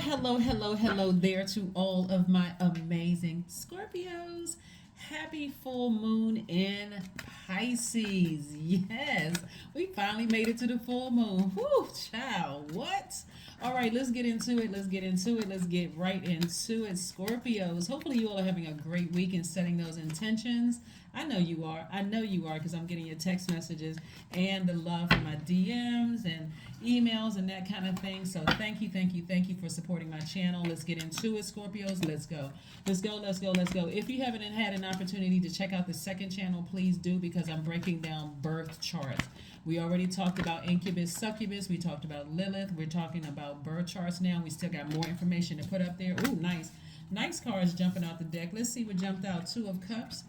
Hello there to all of my amazing Scorpios. Happy full moon in Pisces. Yes, we finally made it to the full moon. Whew, child, what? All right, let's get into it. Let's get right into it, Scorpios. Hopefully, you all are having a great week and setting those intentions. I know you are. I know you are because I'm getting your text messages and the love from my DMs and emails and that kind of thing. So thank you for supporting my channel. Let's get into it, Scorpios. Let's go. If you haven't had an opportunity to check out the second channel, please do because I'm breaking down birth charts. We already talked about incubus, succubus. We talked about Lilith. We're talking about birth charts now. We still got more information to put up there. Ooh, nice. Nice cards jumping out the deck. Let's see what jumped out. Two of Cups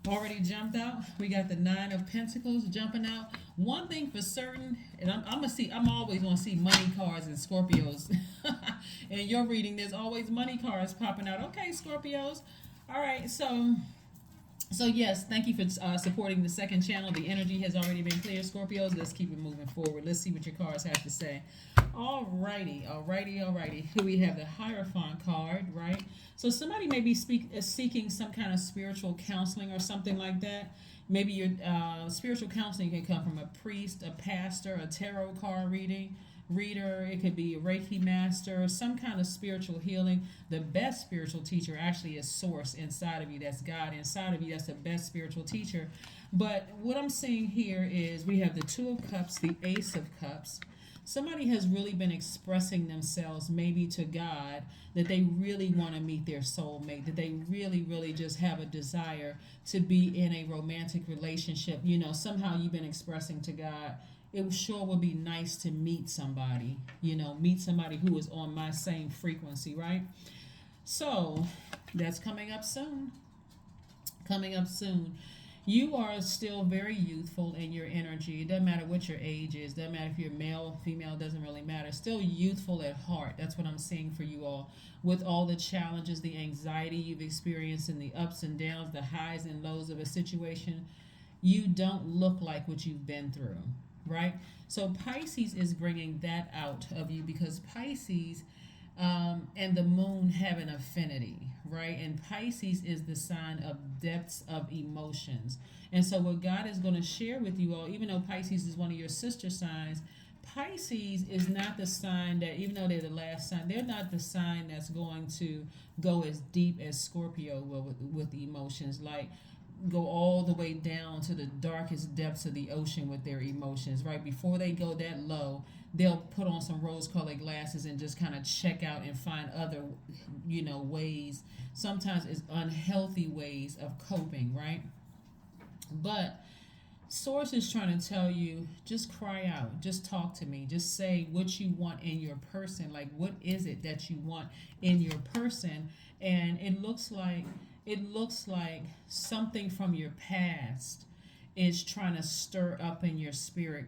already jumped out. We got the Nine of Pentacles jumping out. One thing for certain, and I'm always gonna see money cards and Scorpios. In your reading, there's always money cards popping out. Okay, Scorpios. All right, so yes, thank you for supporting the second channel. The energy has already been clear, Scorpios. Let's keep it moving forward. Let's see what your cards have to say. Alrighty. Here we have the Hierophant card, right? So somebody may be seeking some kind of spiritual counseling or something like that. Maybe your spiritual counseling can come from a priest, a pastor, a tarot card reader. It could be a Reiki master, some kind of spiritual healing. The best spiritual teacher actually is Source inside of you. That's God inside of you. That's the best spiritual teacher. But what I'm seeing here is we have the Two of Cups, the Ace of Cups. Somebody has really been expressing themselves maybe to God that they really want to meet their soulmate, that they really just have a desire to be in a romantic relationship. You know, somehow you've been expressing to God, it sure would be nice to meet somebody, meet somebody who is on my same frequency, right? So that's coming up soon. You are still very youthful in your energy. It doesn't matter what your age is. Doesn't matter if you're male, female, doesn't really matter. Still youthful at heart. That's what I'm seeing for you all. With all the challenges, the anxiety you've experienced and the ups and downs, the highs and lows of a situation, you don't look like what you've been through, right? So Pisces is bringing that out of you because Pisces and the moon have an affinity, right? And Pisces is the sign of depths of emotions. And so what God is going to share with you all, even though Pisces is one of your sister signs, Pisces is not the sign that, even though they're the last sign, they're not the sign that's going to go as deep as Scorpio will with the emotions, like go all the way down to the darkest depths of the ocean with their emotions, right? Before they go that low, they'll put on some rose-colored glasses and just kind of check out and find other, ways. Sometimes it's unhealthy ways of coping, right? But Source is trying to tell you, just cry out, just talk to me, just say what you want in your person. Like, what is it that you want in your person? And it looks like something from your past is trying to stir up in your spirit,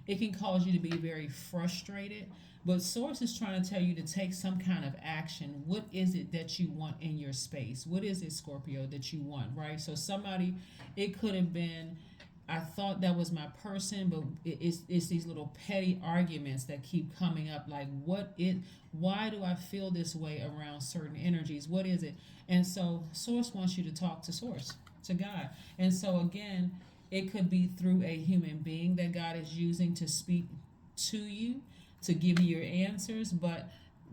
it can cause you to be very frustrated. But Source is trying to tell you to take some kind of action. What is it that you want in your space? What is it, Scorpio, that you want, right? So it could have been, I thought that was my person, but it's these little petty arguments that keep coming up. Like, why do I feel this way around certain energies? What is it? And so Source wants you to talk to Source, to God. And so again, it could be through a human being that God is using to speak to you, to give you your answers. But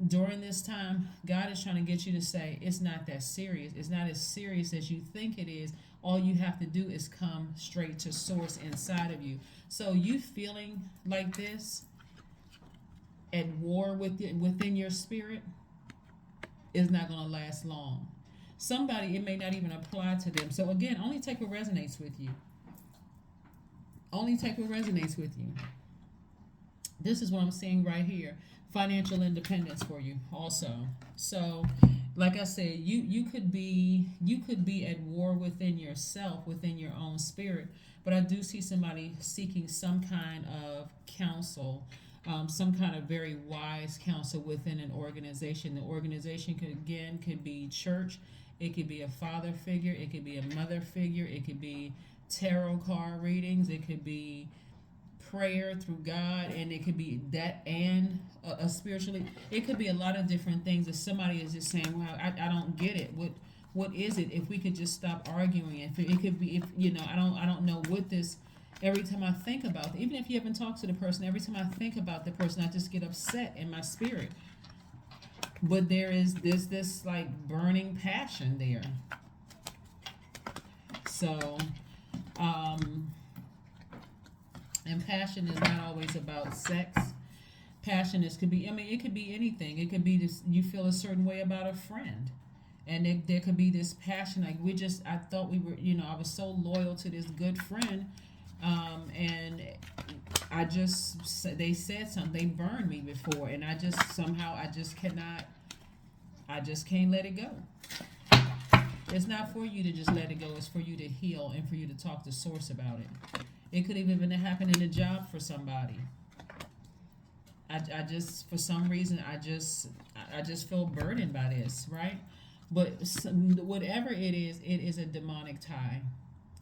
during this time, God is trying to get you to say, it's not that serious. It's not as serious as you think it is. All you have to do is come straight to Source inside of you. So you feeling like this, at war within your spirit, is not going to last long. Somebody, it may not even apply to them. So again, only take what resonates with you. This is what I'm seeing right here. Financial independence for you also. So like I said, you could be at war within yourself, within your own spirit. But I do see somebody seeking some kind of counsel, some kind of very wise counsel within an organization. The organization could be church, it could be a father figure, it could be a mother figure, it could be tarot card readings, it could be prayer, through God, and it could be that and spiritually. It could be a lot of different things. If somebody is just saying, "Well, I don't get it. What is it?" If we could just stop arguing, if it could be, if I don't know what this. Every time I think about it, even if you haven't talked to the person, every time I think about the person, I just get upset in my spirit. But there is this like burning passion there. So, and passion is not always about sex. Passion is could be, I mean, it could be anything. It could be this, you feel a certain way about a friend. And there could be this passion, like I thought we were, I was so loyal to this good friend, and they said something, they burned me before, and I just can't let it go. It's not for you to just let it go, it's for you to heal and for you to talk to source about it. It could even happen in a job for somebody. I just, for some reason, I just feel burdened by this, right? But whatever it is a demonic tie.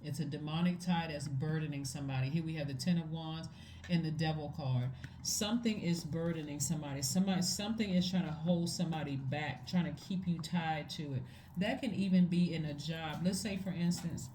It's a demonic tie that's burdening somebody. Here we have the Ten of Wands and the Devil card. Something is burdening somebody. Something is trying to hold somebody back, trying to keep you tied to it. That can even be in a job. Let's say, for instance,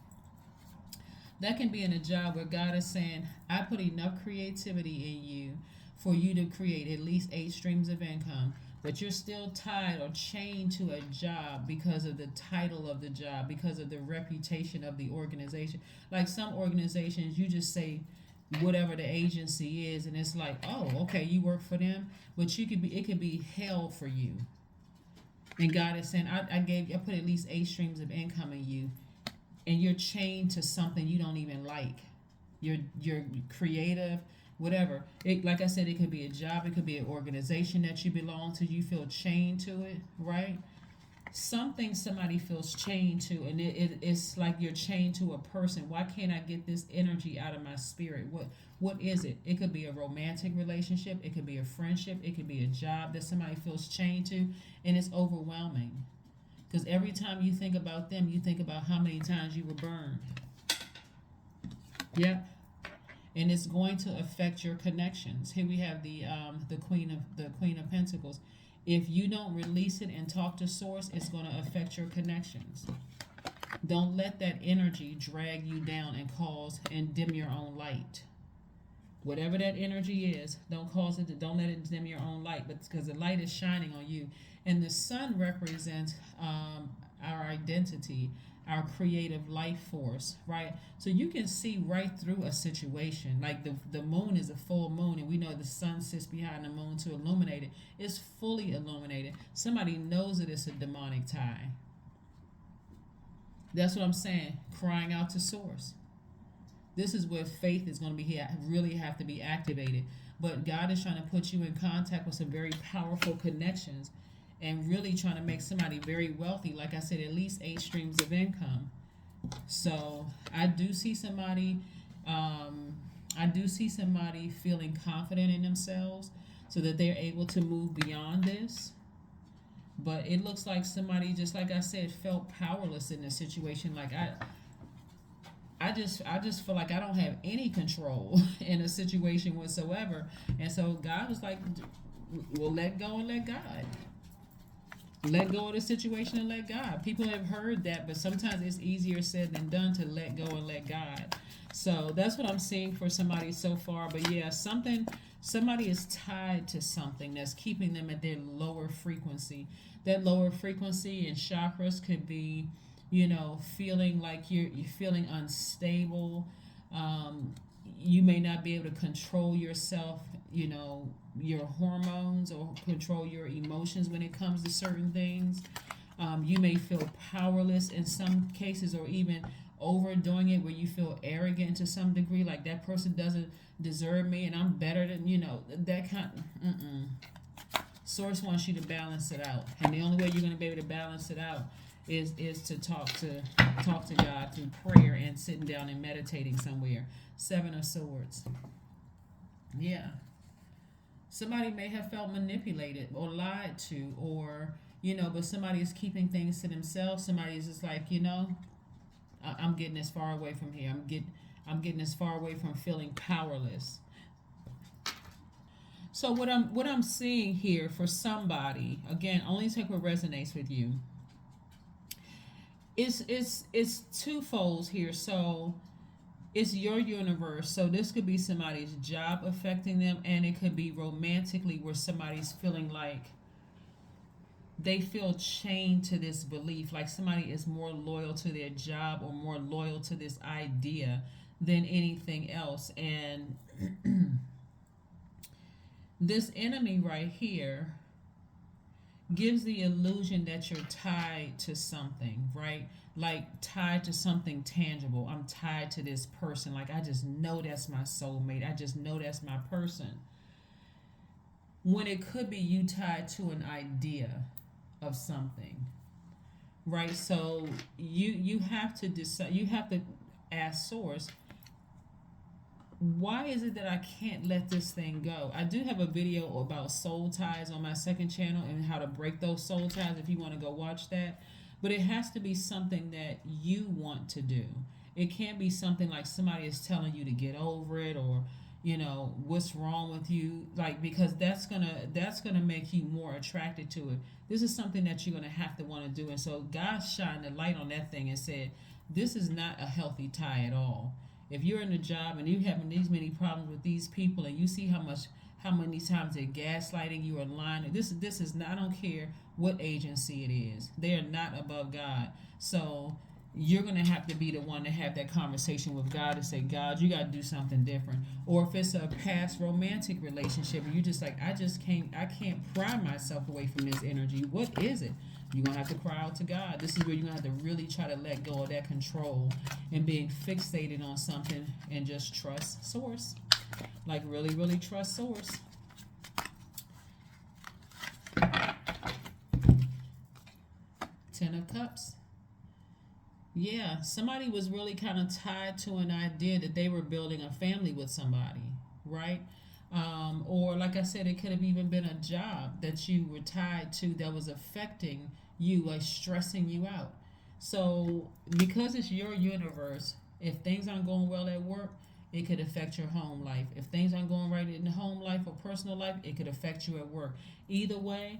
that can be in a job where God is saying, I put enough creativity in you for you to create at least 8 streams of income, but you're still tied or chained to a job because of the title of the job, because of the reputation of the organization. Like some organizations, you just say whatever the agency is, and it's like, oh, okay, you work for them, but it could be hell for you. And God is saying, I put at least 8 streams of income in you, and you're chained to something you don't even like. You're creative, whatever. Like I said, it could be a job, it could be an organization that you belong to. You feel chained to it, right? Something somebody feels chained to, and it's like you're chained to a person. Why can't I get this energy out of my spirit? What is it? It could be a romantic relationship, it could be a friendship, it could be a job that somebody feels chained to, and it's overwhelming. Because every time you think about them, you think about how many times you were burned. Yeah. And it's going to affect your connections. Here we have the Queen of Pentacles. If you don't release it and talk to source, it's going to affect your connections. Don't let that energy drag you down and dim your own light. Whatever that energy is, don't let it dim your own light, but because the light is shining on you. And the sun represents our identity, our creative life force, right? So you can see right through a situation. Like the moon is a full moon, and we know the sun sits behind the moon to illuminate it. It's fully illuminated. Somebody knows that it's a demonic tie. That's what I'm saying, crying out to source. This is where faith is going to be really have to be activated. But God is trying to put you in contact with some very powerful connections, and really trying to make somebody very wealthy. Like I said, at least 8 streams of income. So I do see somebody feeling confident in themselves so that they're able to move beyond this. But it looks like somebody, just like I said, felt powerless in this situation. Like I just feel like I don't have any control in a situation whatsoever. And so God was like, well, let go and let God. Let go of the situation and let God. People have heard that, but sometimes it's easier said than done to let go and let God. So that's what I'm seeing for somebody so far. But yeah, somebody is tied to something that's keeping them at their lower frequency. That lower frequency and chakras could be, feeling like you're feeling unstable. You may not be able to control yourself, your hormones, or control your emotions when it comes to certain things. You may feel powerless in some cases, or even overdoing it where you feel arrogant to some degree, like that person doesn't deserve me and I'm better than, that kind of, Source wants you to balance it out. And the only way you're going to be able to balance it out is to talk to God through prayer and sitting down and meditating somewhere. 7 of Swords. Yeah. Somebody may have felt manipulated or lied to, or, but somebody is keeping things to themselves. Somebody is just like, I'm getting as far away from here. I'm getting as far away from feeling powerless. So what I'm seeing here for somebody, again, only take what resonates with you. It's twofold here. So it's your universe. So this could be somebody's job affecting them, and it could be romantically where somebody's feeling like they feel chained to this belief, like somebody is more loyal to their job or more loyal to this idea than anything else. And this enemy right here gives the illusion that you're tied to something, right? Like tied to something tangible. I'm tied to this person. Like I just know that's my soulmate. I just know that's my person. When it could be you tied to an idea of something, right? So you have to decide. You have to ask source, why is it that I can't let this thing go? I do have a video about soul ties on my second channel and how to break those soul ties if you want to go watch that. But it has to be something that you want to do. It can't be something like somebody is telling you to get over it, or what's wrong with you, like, because that's gonna make you more attracted to it. This is something that you're gonna have to want to do. And so God shined the light on that thing and said, this is not a healthy tie at all. If you're in a job and you're having these many problems with these people, and you see how many times they're gaslighting you or lying, this is not, I don't care what agency it is, they are not above God. So you're going to have to be the one to have that conversation with God to say, God, you got to do something different. Or if it's a past romantic relationship and you're just like, I can't pry myself away from this energy. What is it? You're going to have to cry out to God. This is where you're going to have to really try to let go of that control and being fixated on something, and just trust source. Like really, really trust source. Ten of Cups. Yeah, somebody was really kind of tied to an idea that they were building a family with somebody, right? Or like I said, it could have even been a job that you were tied to that was affecting you, like stressing you out. So because it's your universe, if things aren't going well at work, it could affect your home life. If things aren't going right in the home life or personal life, it could affect you at work. Either way,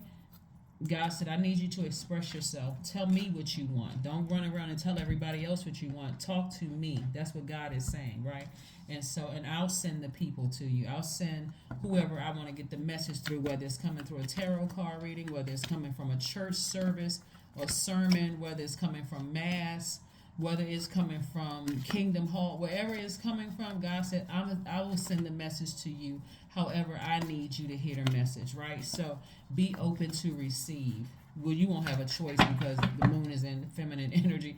God said, I need you to express yourself. Tell me what you want. Don't run around and tell everybody else what you want. Talk to me. That's what God is saying, right? And I'll send the people to you. I'll send whoever I want to get the message through, whether it's coming through a tarot card reading, whether it's coming from a church service or sermon, whether it's coming from mass, whether it's coming from Kingdom Hall, wherever it's coming from. God said, I will send the message to you. However, I need you to hear the message, right? So be open to receive. Well, you won't have a choice because the moon is in feminine energy,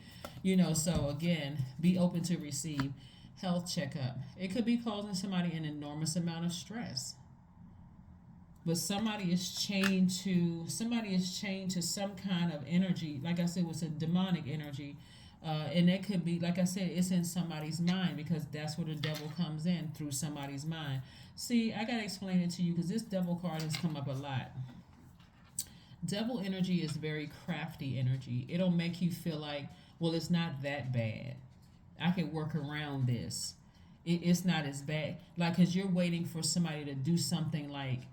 so again, be open to receive. Health checkup. It could be causing somebody an enormous amount of stress. But somebody is chained to some kind of energy. Like I said, it was a demonic energy. And it could be, like I said, it's in somebody's mind, because that's where the devil comes in, through somebody's mind. See, I got to explain it to you because this devil card has come up a lot. Devil energy is very crafty energy. It'll make you feel like, well, it's not that bad. I can work around this. It's not as bad. Like, because you're waiting for somebody to do something like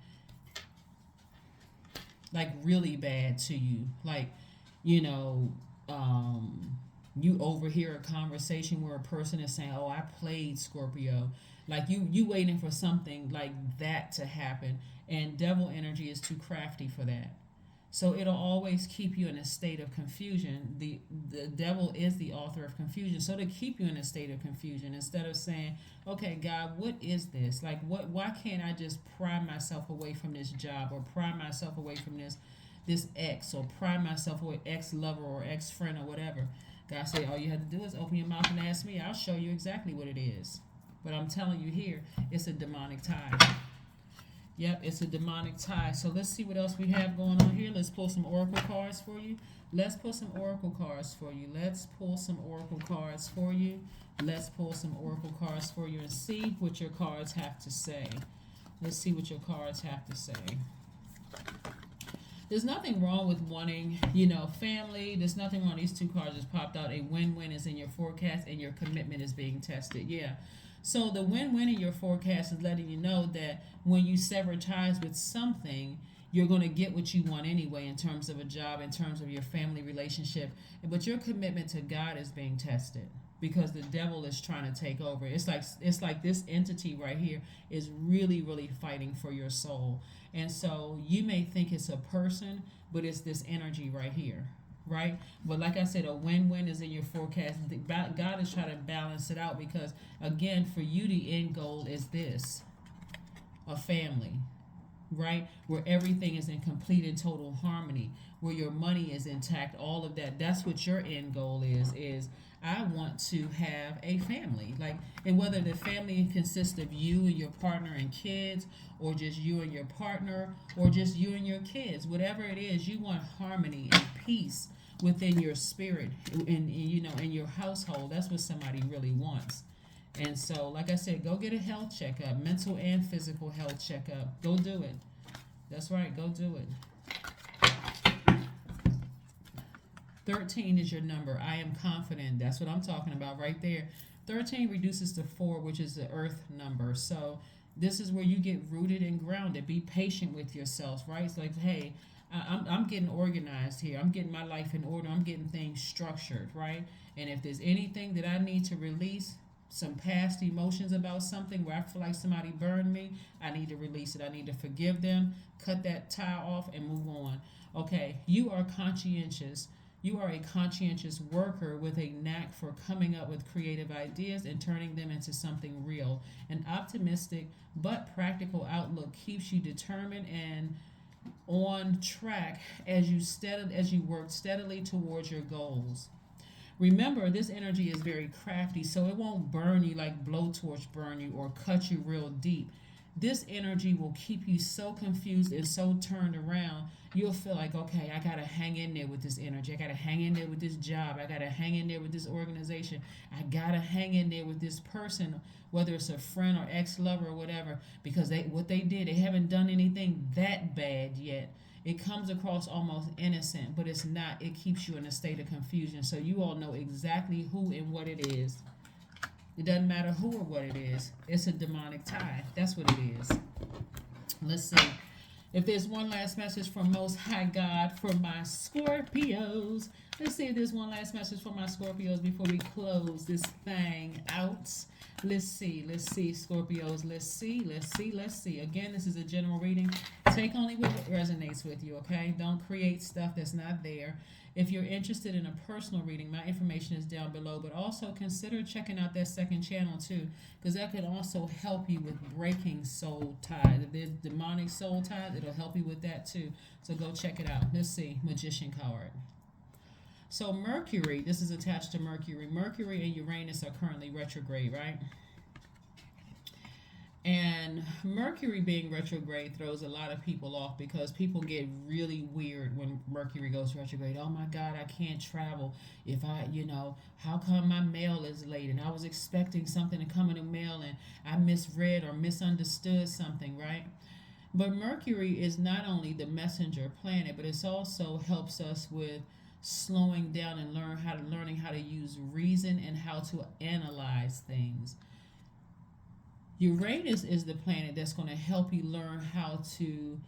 really bad to you. Like, you overhear a conversation where a person is saying, oh, I played Scorpio. Like you waiting for something like that to happen. And devil energy is too crafty for that. So it'll always keep you in a state of confusion. The devil is the author of confusion. So to keep you in a state of confusion, instead of saying, okay, God, what is this? Like, why can't I just pry myself away from this job, or pry myself away from this ex, or pry myself away, ex-lover or ex-friend or whatever? God said, all you have to do is open your mouth and ask me. I'll show you exactly what it is. But I'm telling you here, it's a demonic tie. Yep, it's a demonic tie. So let's see what else we have going on here. Let's pull some oracle cards for you. Let's pull some oracle cards for you. Let's pull some oracle cards for you. Let's pull some oracle cards for you and see what your cards have to say. Let's see what your cards have to say. There's nothing wrong with wanting, family. There's nothing wrong. These two cards just popped out. A win-win is in your forecast, and your commitment is being tested. Yeah. So the win-win in your forecast is letting you know that when you sever ties with something, you're going to get what you want anyway in terms of a job, in terms of your family relationship. But your commitment to God is being tested because the devil is trying to take over. It's like this entity right here is really, really fighting for your soul. And so you may think it's a person, but it's this energy right here, right? But like I said, a win-win is in your forecast. God is trying to balance it out because, again, for you, the end goal is this: a family, right? Where everything is in complete and total harmony, where your money is intact, all of that. That's what your end goal is I want to have a family. Like, and whether the family consists of you and your partner and kids, or just you and your partner, or just you and your kids, whatever it is, you want harmony and peace within your spirit and you know, in your household. That's what somebody really wants. And so, like I said, go get a health checkup, mental and physical health checkup. Go do it. That's right, go do it. 13 is your number. I am confident. That's what I'm talking about right there. 13 reduces to 4, which is the earth number. So this is where you get rooted and grounded. Be patient with yourself, right? It's like, hey, I'm getting organized here. I'm getting my life in order. I'm getting things structured, right? And if there's anything that I need to release, some past emotions about something where I feel like somebody burned me, I need to release it. I need to forgive them, cut that tie off, and move on. Okay, you are conscientious. You are a conscientious worker with a knack for coming up with creative ideas and turning them into something real. An optimistic but practical outlook keeps you determined and on track as you work steadily towards your goals. Remember, this energy is very crafty, so it won't burn you like blowtorch burn you or cut you real deep. This energy will keep you so confused and so turned around, you'll feel like, okay, I gotta hang in there with this energy. I gotta hang in there with this job. I gotta hang in there with this organization. I gotta hang in there with this person, whether it's a friend or ex-lover or whatever, because what they did, they haven't done anything that bad yet. It comes across almost innocent, but it's not. It keeps you in a state of confusion. So you all know exactly who and what it is. It doesn't matter who or what it is. It's a demonic tie. That's what it is. Let's see. If there's one last message from Most High God for my Scorpios. Let's see if there's one last message for my Scorpios before we close this thing out. Let's see, Scorpios. Let's see. Again, this is a general reading. Take only what resonates with you, okay? Don't create stuff that's not there. If you're interested in a personal reading, my information is down below, but also consider checking out that second channel too, because that could also help you with breaking soul ties. If there's demonic soul ties, it'll help you with that too. So go check it out. Let's see, Magician card. So Mercury, this is attached to Mercury. Mercury and Uranus are currently retrograde, right? And Mercury being retrograde throws a lot of people off because people get really weird when Mercury goes retrograde. Oh my God, I can't travel. If how come my mail is late and I was expecting something to come in the mail and I misread or misunderstood something, right? But Mercury is not only the messenger planet, but it also helps us with slowing down and learning how to use reason and how to analyze things. Uranus is the planet that's going to help you learn how to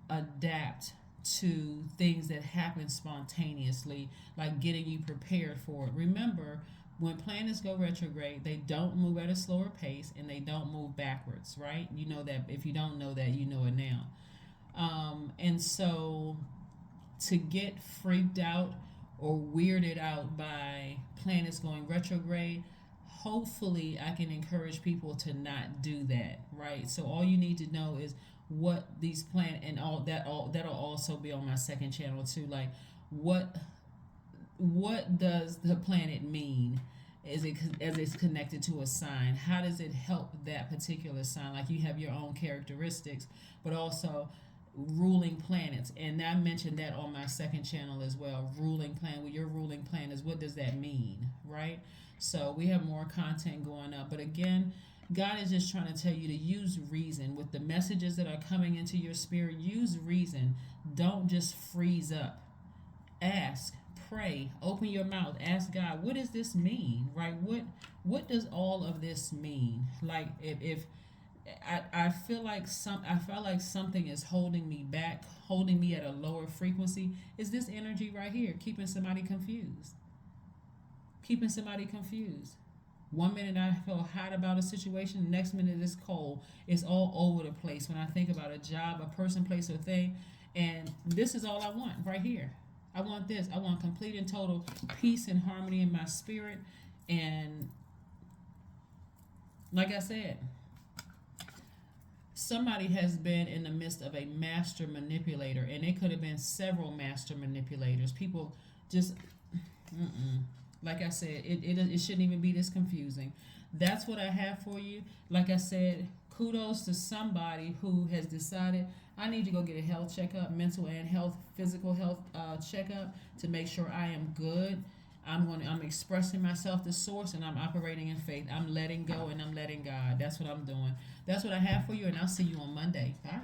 adapt to things that happen spontaneously, like getting you prepared for it. Remember, when planets go retrograde, they don't move at a slower pace and they don't move backwards, right? You know that. If you don't know that, you know it now. And so to get freaked out or weirded out by planets going retrograde, hopefully I can encourage people to not do that, right? So all you need to know is what these planets and that'll also be on my second channel too. Like what does the planet mean? Is it as it's connected to a sign? How does it help that particular sign? Like you have your own characteristics, but also ruling planets, and I mentioned that on my second channel as well. Ruling planet, well, your ruling planet is, what does that mean, right? So we have more content going up, but again, God is just trying to tell you to use reason with the messages that are coming into your spirit. Use reason. Don't just freeze up. Ask, pray, open your mouth, ask God, what does this mean? Right? What does all of this mean? Like if I feel like something is holding me back, holding me at a lower frequency. Is this energy right here keeping somebody confused? Keeping somebody confused. One minute I feel hot about a situation, the next minute it's cold. It's all over the place when I think about a job, a person, place, or thing. And this is all I want right here. I want this. I want complete and total peace and harmony in my spirit. And like I said, somebody has been in the midst of a master manipulator, and it could have been several master manipulators. People just, like I said, it shouldn't even be this confusing. That's what I have for you. Like I said, kudos to somebody who has decided I need to go get a health checkup, mental and health, physical health checkup to make sure I am good. I'm expressing myself to source, and I'm operating in faith. I'm letting go and I'm letting God. That's what I'm doing. That's what I have for you, and I'll see you on Monday. Bye.